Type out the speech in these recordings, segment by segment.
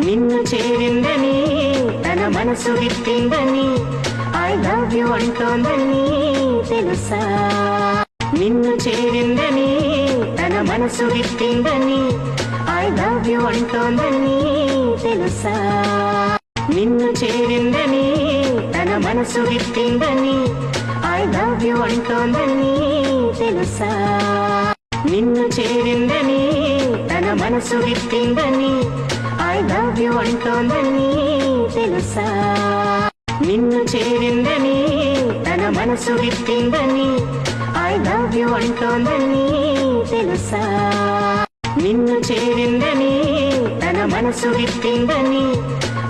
నిన్ను చేరిందని తన మనసు విప్పిందని ఐ లవ్ యు అంటోందని తెలుసా. నిన్ను చేరిందని తన మనసు విప్పిందని ఐ లవ్ యు అంటోందని తెలుసా. నిన్ను చేరిందని తన మనసు విప్పిందని ఐ లవ్ యు అంటోందని తెలుసా. నిన్ను చేరిందని తన మనసు విప్పిందని ఐ లవ్ యు అంటోందని తెలుసా. నిన్ను చేరిందని తన మనసు విప్పిందని ఐ లవ్ యు అంటోందని తెలుసా. నిన్ను చేరిందని తన మనసు విప్పిందని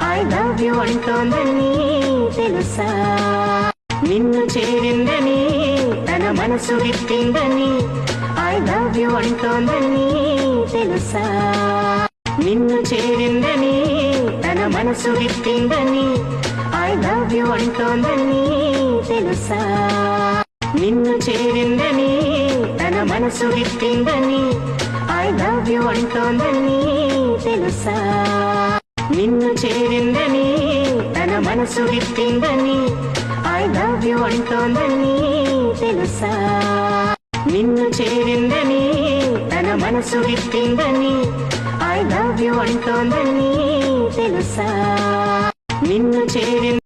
ఐ లవ్ యు అంటోందని తెలుసా. నిన్ను చేరిందని తన మనసు విప్పిందని ఐ లవ్ యు అంటోందని తెలుసా. నిన్ను చేరిందని తన మనసు విప్పిందని ఐ లవ్ యు అంటోందని తెలుసా. నిన్ను చేరిందని తన మనసు విప్పిందని ఐ లవ్ యు అంటోందని తెలుసా. నిన్ను చేరిందని తన మనసు విప్పిందని ఐ లవ్ యు అంటోందని తెలుసా. నిన్ను చేరిందని తన మనసు విప్పిందని ఐ లవ్ యు అంటోందని తెలుసా. నిన్ను చేరిందని